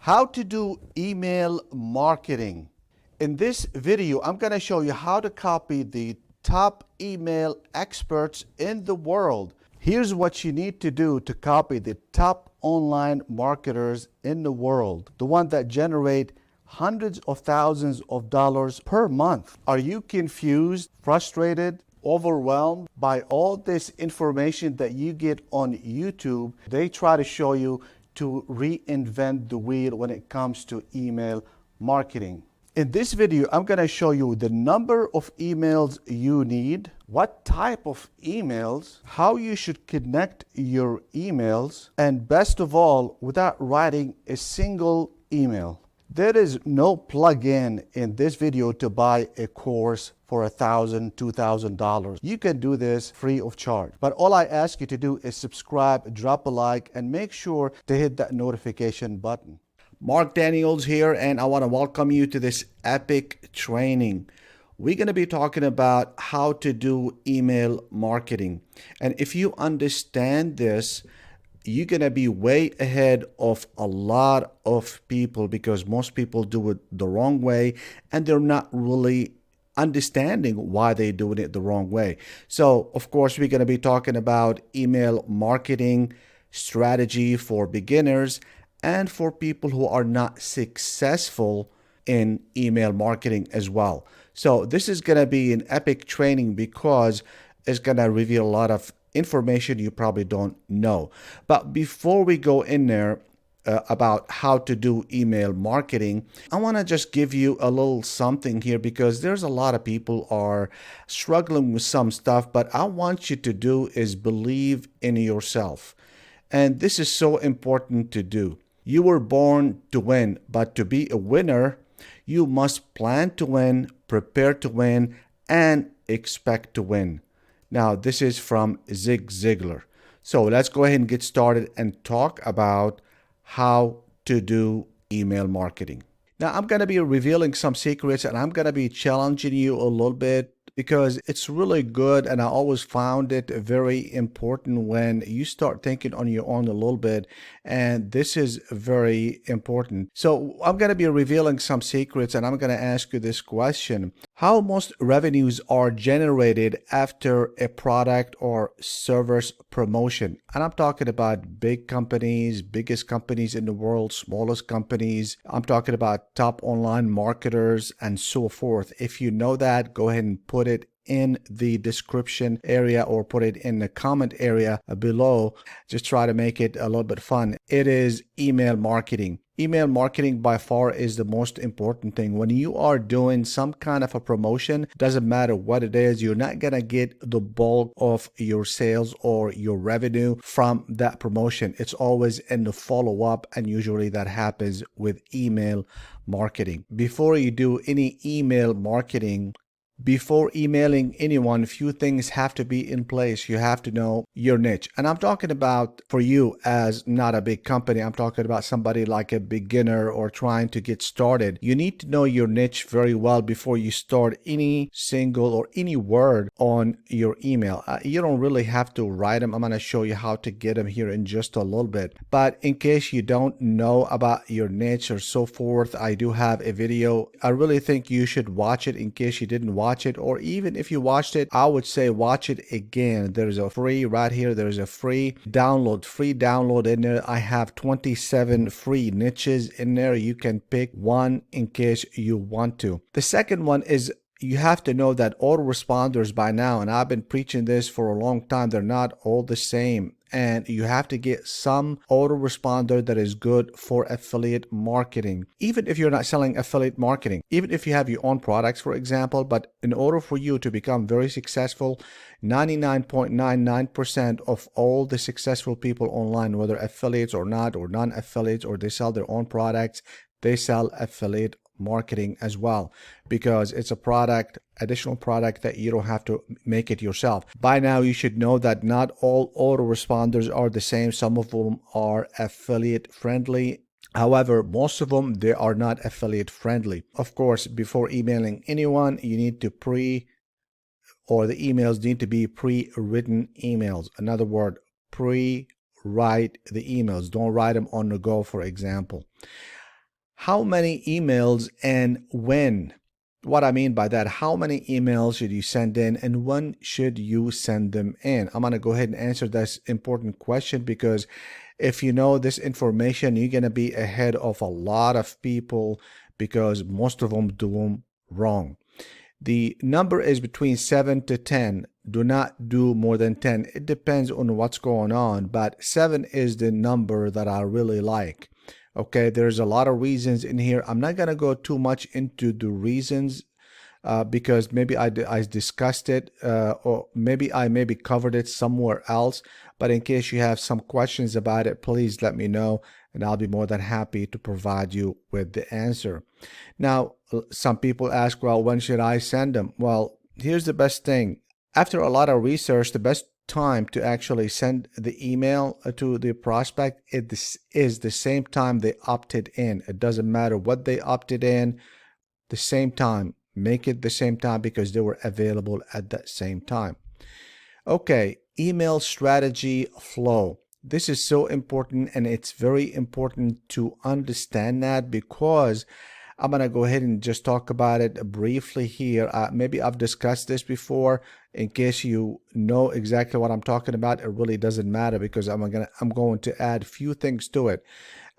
How to do email marketing. In this video, I'm going to show you how to copy the top email experts in the world. Here's what you need to do to copy the top online marketers in the world, the one that generate hundreds of thousands of dollars per month. Are you confused, frustrated, overwhelmed by all this information that you get on YouTube? They try to show you to reinvent the wheel when it comes to email marketing. In this video, I'm going to show you the number of emails you need, what type of emails, how you should connect your emails, and best of all, without writing a single email. There is no plug-in in this video to buy a course for $1,000, $2,000. You can do this free of charge. But all I ask you to do is subscribe, drop a like, and make sure to hit that notification button. Mark Daniels here, and I want to welcome you to this epic training. We're going to be talking about how to do email marketing. And if you understand this, you're going to be way ahead of a lot of people, because most people do it the wrong way and they're not really understanding why they're doing it the wrong way. So, of course, we're going to be talking about email marketing strategy for beginners and for people who are not successful in email marketing as well. So this is going to be an epic training because it's going to reveal a lot of information you probably don't know. But before we go in there about how to do email marketing, I want to just give you a little something here, because there's a lot of people are struggling with some stuff. But I want you to do is believe in yourself. And this is so important to do. You were born to win, but to be a winner, you must plan to win, prepare to win, and expect to win. Now, this is from Zig Ziglar. So let's go ahead and get started and talk about how to do email marketing. Now, I'm going to be revealing some secrets, and I'm going to be challenging you a little bit, because it's really good, and I always found it very important when you start thinking on your own a little bit, and this is very important. So I'm going to be revealing some secrets, and I'm going to ask you this question: how most revenues are generated after a product or service promotion? And I'm talking about big companies, biggest companies in the world, smallest companies. I'm talking about top online marketers and so forth. If you know that, go ahead and put it in the description area or put it in the comment area below. Just try to make it a little bit fun. It is email marketing. Email marketing by far is the most important thing. When you are doing some kind of a promotion, doesn't matter what it is, you're not going to get the bulk of your sales or your revenue from that promotion. It's always in the follow-up, and usually that happens with email marketing. Before you do any email marketing, before emailing anyone, few things have to be in place. You have to know your niche. And I'm talking about for you as not a big company. I'm talking about somebody like a beginner or trying to get started. You need to know your niche very well before you start any single or any word on your email. You don't really have to write them. I'm going to show you how to get them here in just a little bit. But in case you don't know about your niche or so forth, I do have a video. I really think you should watch it in case you didn't watch it, or even if you watched it, I would say watch it again. There's a free right here. There's a free download in there. I have 27 free niches in there. You can pick one in case you want to. The second one is, you have to know that autoresponders by now, and I've been preaching this for a long time, they're not all the same. And you have to get some autoresponder that is good for affiliate marketing. Even if you're not selling affiliate marketing, even if you have your own products, for example, but in order for you to become very successful, 99.99% of all the successful people online, whether affiliates or not, or non-affiliates, or they sell their own products, they sell affiliate marketing as well, because it's a product, additional product that you don't have to make it yourself. By now you should know that not all autoresponders are the same. Some of them are affiliate friendly. However, most of them, they are not affiliate friendly. Of course, before emailing anyone, you need to the emails need to be pre-written emails. Another word, pre-write the emails. Don't write them on the go, for example. How many emails and when? What I mean by that, how many emails should you send in and when should you send them in? I'm going to go ahead and answer this important question because if you know this information, you're going to be ahead of a lot of people because most of them do them wrong. The number is between 7 to 10. Do not do more than 10. It depends on what's going on, but 7 is the number that I really like. Okay, there's a lot of reasons in here. I'm not going to go too much into the reasons because maybe I discussed it or maybe I covered it somewhere else. But in case you have some questions about it, please let me know and I'll be more than happy to provide you with the answer. Now, some people ask, well, when should I send them? Well, here's the best thing. After a lot of research, the best time to actually send the email to the prospect is the same time they opted in. It doesn't matter what they opted in, the same time. Make it the same time because they were available at that same time. Okay, email strategy flow. This is so important and it's very important to understand that because I'm going to go ahead and just talk about it briefly here. Maybe I've discussed this before. In case you know exactly what I'm talking about, it really doesn't matter because I'm going to add a few things to it.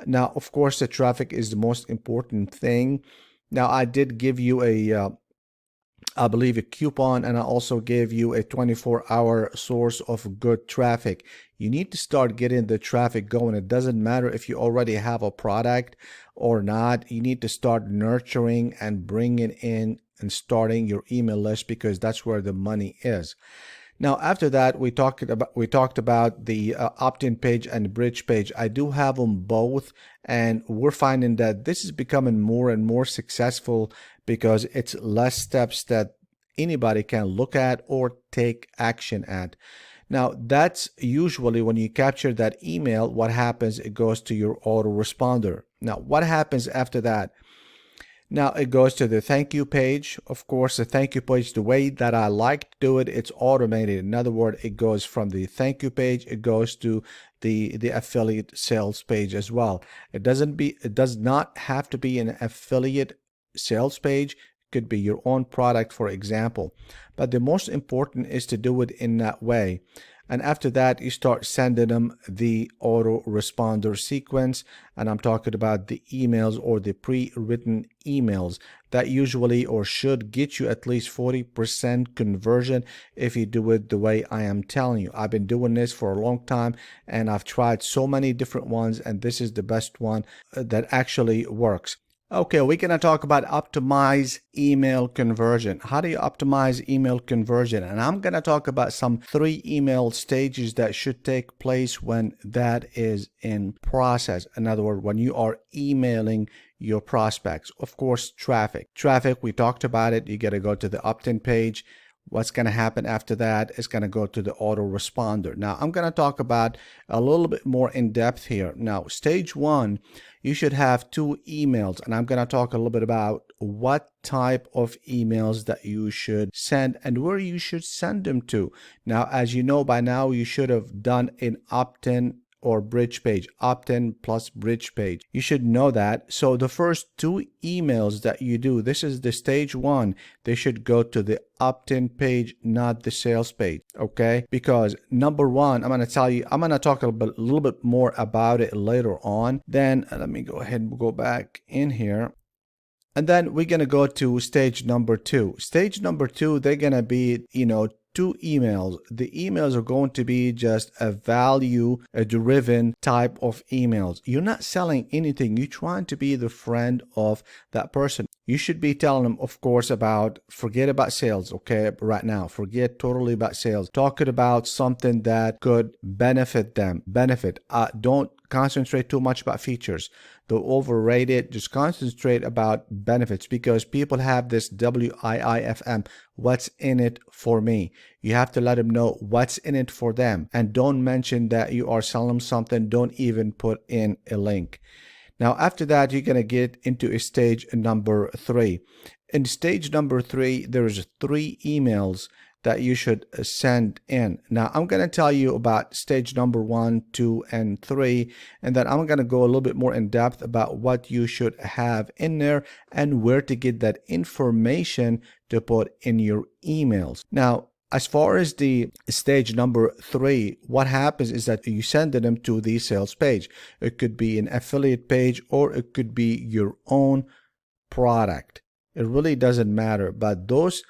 Now, of course, the traffic is the most important thing. Now, I did give you I believe a coupon, and I also gave you a 24-hour source of good traffic. You need to start getting the traffic going. It doesn't matter if you already have a product or not. You need to start nurturing and bringing in and starting your email list because that's where the money is. Now, after that, we talked about the opt-in page and bridge page. I do have them both, and we're finding that this is becoming more and more successful because it's less steps that anybody can look at or take action at. Now, that's usually when you capture that email, what happens, it goes to your autoresponder. Now, what happens after that? Now it goes to the thank you page. Of course, the thank you page, the way that I like to do it, it's automated. In other words, it goes from the thank you page, it goes to the affiliate sales page as well. It does not have to be an affiliate sales page. It could be your own product, for example. But the most important is to do it in that way. And after that, you start sending them the autoresponder sequence. And I'm talking about the emails or the pre-written emails that usually or should get you at least 40% conversion if you do it the way I am telling you. I've been doing this for a long time and I've tried so many different ones, and this is the best one that actually works. Okay, we're going to talk about optimize email conversion. How do you optimize email conversion? And I'm going to talk about some 3 email stages that should take place when that is in process. In other words, when you are emailing your prospects. Of course, traffic. Traffic, we talked about it. You got to go to the opt-in page. What's going to happen after that is going to go to the autoresponder. Now, I'm going to talk about a little bit more in depth here. Now, stage 1, you should have 2 emails, and I'm going to talk a little bit about what type of emails that you should send and where you should send them to. Now, as you know by now, you should have done an opt-in or bridge page, opt-in plus bridge page. You should know that. So the first 2 emails that you do, this is the stage 1, they should go to the opt-in page, not the sales page, okay? Because number 1, I'm going to tell you, I'm going to talk a little bit more about it later on. Then let me go ahead and go back in here. And then we're going to go to stage number 2. Stage number 2, they're going to be, 2 emails. The emails are going to be just a value-driven type of emails. You're not selling anything. You're trying to be the friend of that person. You should be telling them, of course, forget about sales, okay, right now. Forget totally about sales. Talking about something that could benefit them. Don't concentrate too much about features. Don't overrate it. Just concentrate about benefits because people have this WIIFM. What's in it for me? You have to let them know what's in it for them. And don't mention that you are selling them something. Don't even put in a link. Now, after that, you're going to get into stage number 3. In stage number 3, there's 3 emails that you should send in. Now, I'm going to tell you about stage number 1, 2, and 3, and then I'm going to go a little bit more in depth about what you should have in there and where to get that information to put in your emails. Now, as far as the stage number 3, what happens is that you send them to the sales page. It could be an affiliate page or it could be your own product. It really doesn't matter, but those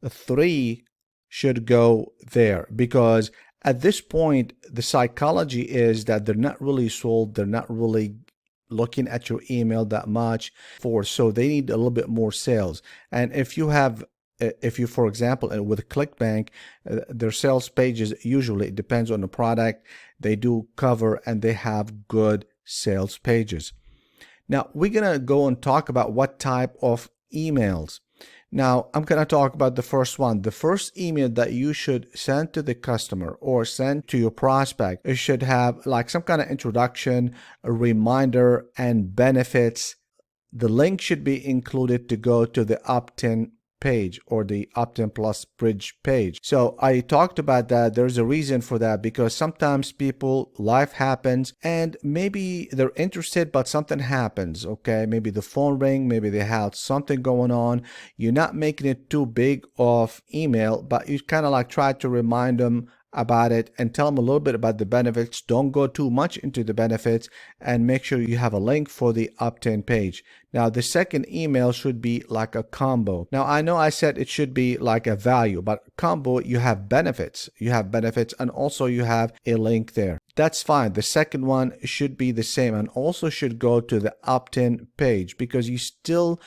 3 should go there, because at this point the psychology is that they're not really sold, they're not really looking at your email that much, so they need a little bit more sales. And if you, for example, with ClickBank, their sales pages, usually it depends on the product, they do cover and they have good sales pages. Now we're gonna go and talk about what type of emails. Now, I'm going to talk about the first one. The first email that you should send to the customer or send to your prospect, it should have like some kind of introduction, a reminder, and benefits. The link should be included to go to the opt-in page or the opt-in plus bridge page. So I talked about that. There's a reason for that, because sometimes life happens and maybe they're interested, but something happens. Okay, maybe the phone ring, maybe they have something going on. You're not making it too big of email, but you kind of like try to remind them about it and tell them a little bit about the benefits. Don't go too much into the benefits, and make sure you have a link for the opt-in page. Now the second email should be like a combo. Now I know I said it should be like a value, but combo, you have benefits and also you have a link there. That's fine. The second one should be the same and also should go to the opt-in page, because you still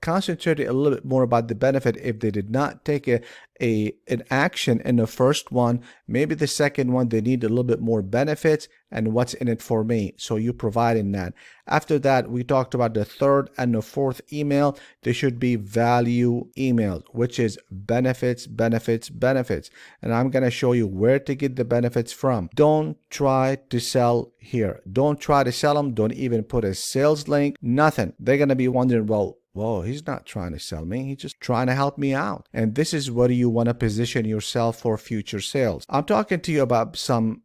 concentrate a little bit more about the benefit. If they did not take an action in the first one, maybe the second one they need a little bit more benefits and what's in it for me, so you providing that. After that, we talked about the third and the fourth email. They should be value emails, which is benefits, and I'm going to show you where to get the benefits from. Don't try to sell here. Don't try to sell them. Don't even put a sales link, nothing. They're going to be wondering, well, whoa, he's not trying to sell me. He's just trying to help me out. And this is where you want to position yourself for future sales. I'm talking to you about some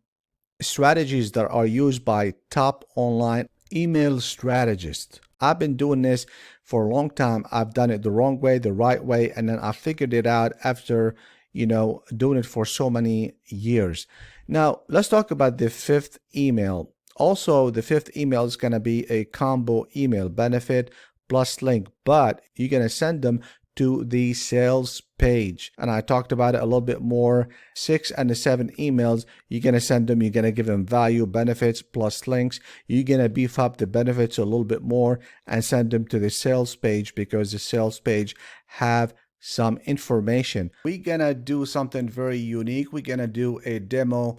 strategies that are used by top online email strategists. I've been doing this for a long time. I've done it the wrong way, the right way, and then I figured it out after, doing it for so many years. Now, let's talk about the fifth email. Also, the fifth email is going to be a combo email, benefit plus link, but you're going to send them to the sales page. And I talked about it a little bit more. 6 and the 7 emails, you're going to send them, you're going to give them value, benefits plus links. You're going to beef up the benefits a little bit more and send them to the sales page, because the sales page have some information. We're going to do something very unique. We're going to do a demo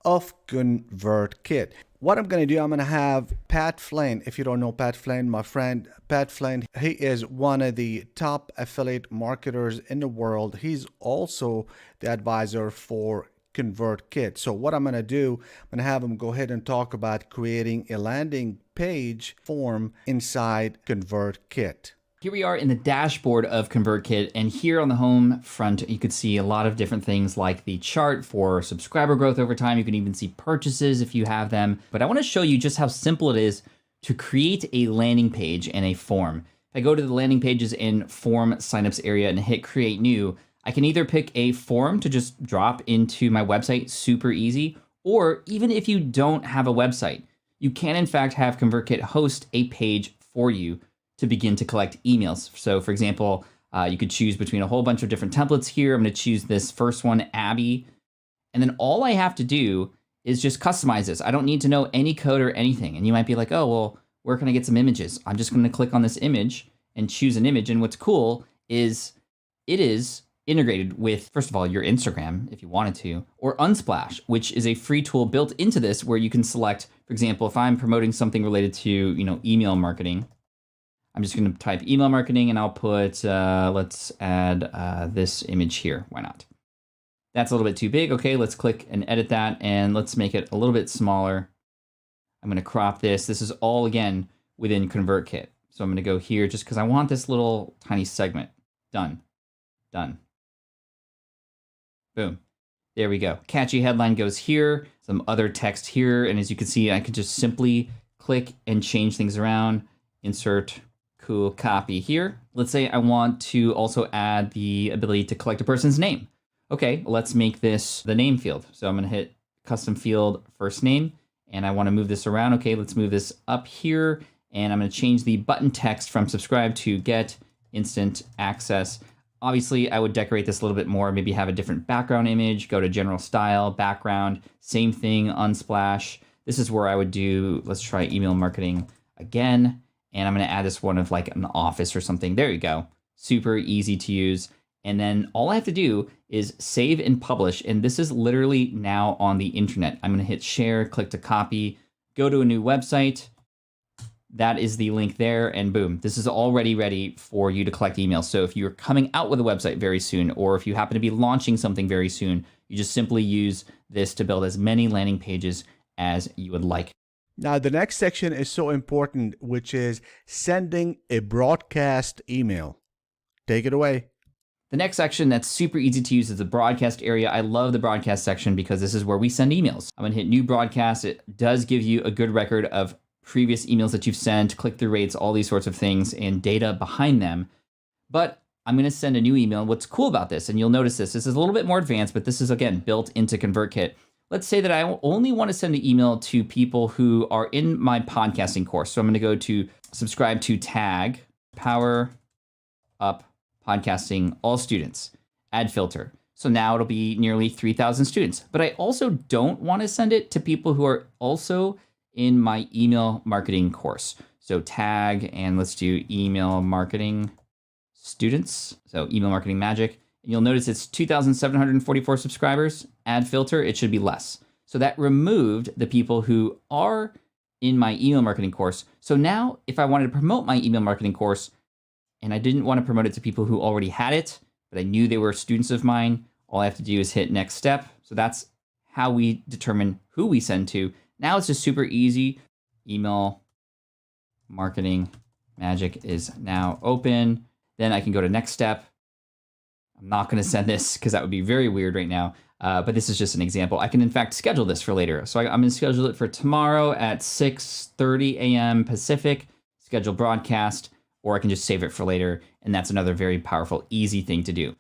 of ConvertKit. What I'm going to do, I'm going to have Pat Flynn. If you don't know Pat Flynn, my friend Pat Flynn, he is one of the top affiliate marketers in the world. He's also the advisor for ConvertKit. So what I'm going to do, I'm going to have him go ahead and talk about creating a landing page form inside ConvertKit. Here we are in the dashboard of ConvertKit, and here on the home front, you could see a lot of different things like the chart for subscriber growth over time. You can even see purchases if you have them. But I want to show you just how simple it is to create a landing page and a form. If I go to the landing pages in form signups area and hit create new, I can either pick a form to just drop into my website, super easy, or even if you don't have a website, you can in fact have ConvertKit host a page for you to begin to collect emails. So for example, you could choose between a whole bunch of different templates here. I'm gonna choose this first one, Abby. And then all I have to do is just customize this. I don't need to know any code or anything. And you might be like, oh, well, where can I get some images? I'm just gonna click on this image and choose an image. And what's cool is it is integrated with, first of all, your Instagram, if you wanted to, or Unsplash, which is a free tool built into this where you can select, for example, if I'm promoting something related to email marketing, I'm just going to type email marketing and I'll put, let's add this image here. Why not? That's a little bit too big. Okay, let's click and edit that and let's make it a little bit smaller. I'm going to crop this. This is all, again, within ConvertKit. So I'm going to go here just because I want this little tiny segment. Done. Done. Boom. There we go. Catchy headline goes here, some other text here. And as you can see, I can just simply click and change things around, insert cool copy here. Let's say I want to also add the ability to collect a person's name. Okay, let's make this the name field. So I'm gonna hit custom field first name, and I wanna move this around. Okay, let's move this up here, and I'm gonna change the button text from subscribe to get instant access. Obviously, I would decorate this a little bit more, maybe have a different background image, go to general style, background, same thing, unsplash. This is where I would do, let's try email marketing again. And I'm gonna add this one of like an office or something. There you go. Super easy to use. And then all I have to do is save and publish. And this is literally now on the internet. I'm gonna hit share, click to copy, go to a new website. That is the link there, and boom, this is already ready for you to collect emails. So if you're coming out with a website very soon, or if you happen to be launching something very soon, you just simply use this to build as many landing pages as you would like. Now, the next section is so important, which is sending a broadcast email. Take it away. The next section that's super easy to use is the broadcast area. I love the broadcast section because this is where we send emails. I'm gonna hit new broadcast. It does give you a good record of previous emails that you've sent, click-through rates, all these sorts of things, and data behind them. But I'm gonna send a new email. What's cool about this, and you'll notice this is a little bit more advanced, but this is, again, built into ConvertKit. Let's say that I only want to send an email to people who are in my podcasting course. So I'm going to go to subscribe to tag, power up podcasting, all students, add filter. So now it'll be nearly 3,000 students. But I also don't want to send it to people who are also in my email marketing course. So tag, and let's do email marketing students. So email marketing magic. And you'll notice it's 2,744 subscribers. Add filter, it should be less. So that removed the people who are in my email marketing course. So now if I wanted to promote my email marketing course and I didn't want to promote it to people who already had it, but I knew they were students of mine, all I have to do is hit next step. So that's how we determine who we send to. Now it's just super easy. Email marketing magic is now open. Then I can go to next step. I'm not going to send this because that would be very weird right now. But this is just an example. I can, in fact, schedule this for later. So I'm going to schedule it for tomorrow at 6:30 a.m. Pacific, schedule broadcast, or I can just save it for later. And that's another very powerful, easy thing to do.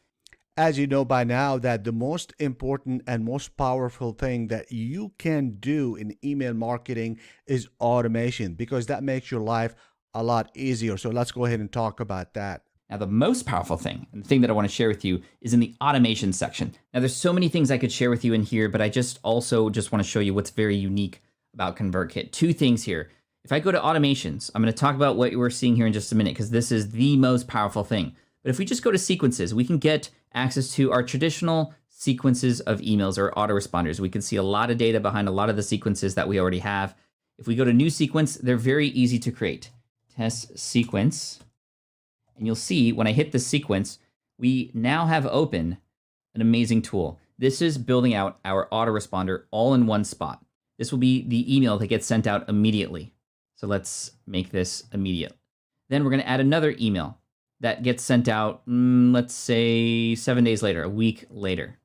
As you know by now, that the most important and most powerful thing that you can do in email marketing is automation, because that makes your life a lot easier. So let's go ahead and talk about that. Now, the most powerful thing, and the thing that I want to share with you, is in the automation section. Now, there's so many things I could share with you in here, but I also want to show you what's very unique about ConvertKit. Two things here. If I go to automations, I'm going to talk about what we're seeing here in just a minute, because this is the most powerful thing. But if we just go to sequences, we can get access to our traditional sequences of emails or autoresponders. We can see a lot of data behind a lot of the sequences that we already have. If we go to new sequence, they're very easy to create. Test sequence. And you'll see when I hit the sequence, we now have open an amazing tool. This is building out our autoresponder all in one spot. This will be the email that gets sent out immediately. So let's make this immediate. Then we're going to add another email that gets sent out, let's say 7 days later, a week later.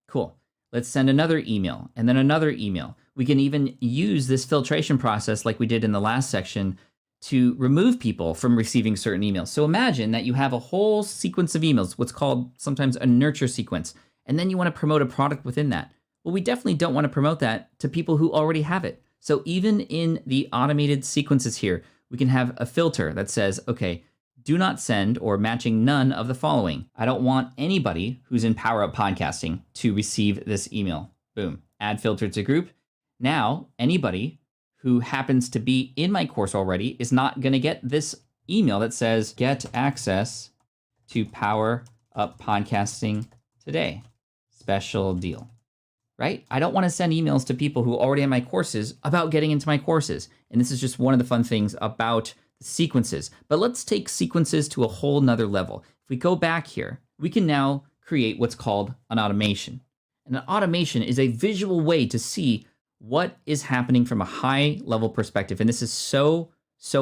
Cool. Let's send another email and then another email. We can even use this filtration process like we did in the last section to remove people from receiving certain emails. So imagine that you have a whole sequence of emails, what's called sometimes a nurture sequence, and then you want to promote a product within that. Well, we definitely don't want to promote that to people who already have it. So even in the automated sequences here, we can have a filter that says, okay, do not send or matching none of the following. I don't want anybody who's in Power Up Podcasting to receive this email. Boom, add filter to group. Now, anybody who happens to be in my course already is not going to get this email that says, get access to Power Up Podcasting today. Special deal, right? I don't want to send emails to people who already have my courses about getting into my courses. And this is just one of the fun things about the sequences. But let's take sequences to a whole nother level. If we go back here, we can now create what's called an automation. And an automation is a visual way to see what is happening from a high level perspective. And this is so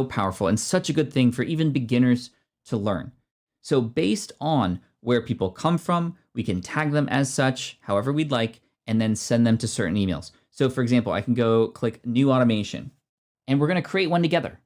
powerful and such a good thing for even beginners to learn. So based on where people come from, We can tag them as such, however we'd like, and then send them to certain emails. So for example, I can go click new automation, and we're going to create one together.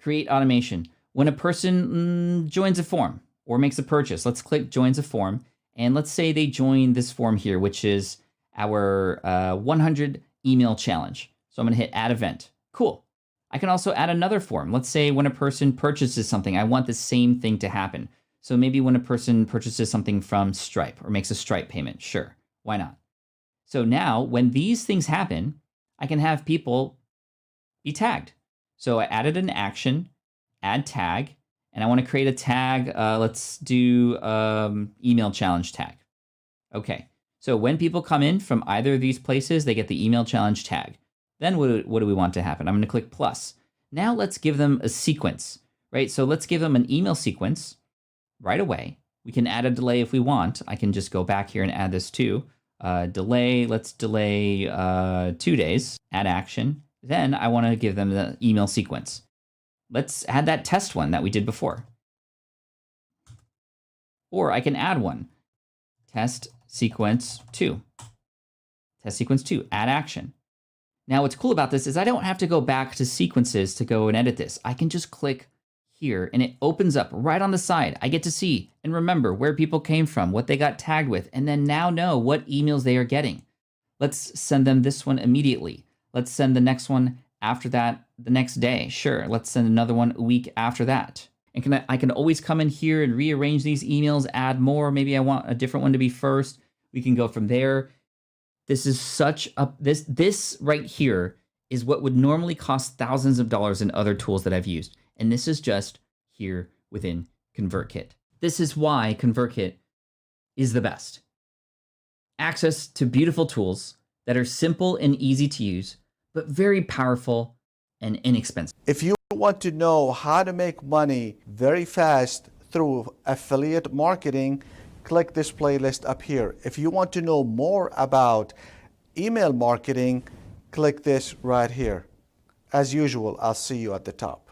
Create automation. When a person joins a form or makes a purchase, let's click joins a form. And let's say they join this form here, which is our 100 email challenge. So I'm going to hit add event. Cool. I can also add another form. Let's say when a person purchases something, I want the same thing to happen. So maybe when a person purchases something from Stripe or makes a Stripe payment, sure, why not? So now when these things happen, I can have people be tagged. So I added an action, add tag, and I want to create a tag. Let's do email challenge tag. Okay, so when people come in from either of these places, they get the email challenge tag. Then what do we want to happen? I'm going to click plus. Now let's give them a sequence, right? So let's give them an email sequence right away. We can add a delay if we want. I can just go back here and add this too. Delay, let's delay 2 days, add action. Then I want to give them the email sequence. Let's add that test one that we did before. Or I can add one. Test sequence 2. Test sequence 2, add action. Now what's cool about this is I don't have to go back to sequences to go and edit this. I can just click here and it opens up right on the side. I get to see and remember where people came from, what they got tagged with, and then now know what emails they are getting. Let's send them this one immediately. Let's send the next one after that the next day. Sure, let's send another one a week after that. And I can always come in here and rearrange these emails, add more. Maybe I want a different one to be first. We can go from there. This is such a, this right here is what would normally cost thousands of dollars in other tools that I've used. And this is just here within ConvertKit. This is why ConvertKit is the best. Access to beautiful tools that are simple and easy to use, but very powerful and inexpensive. If you want to know how to make money very fast through affiliate marketing, click this playlist up here. If you want to know more about email marketing, click this right here. As usual, I'll see you at the top.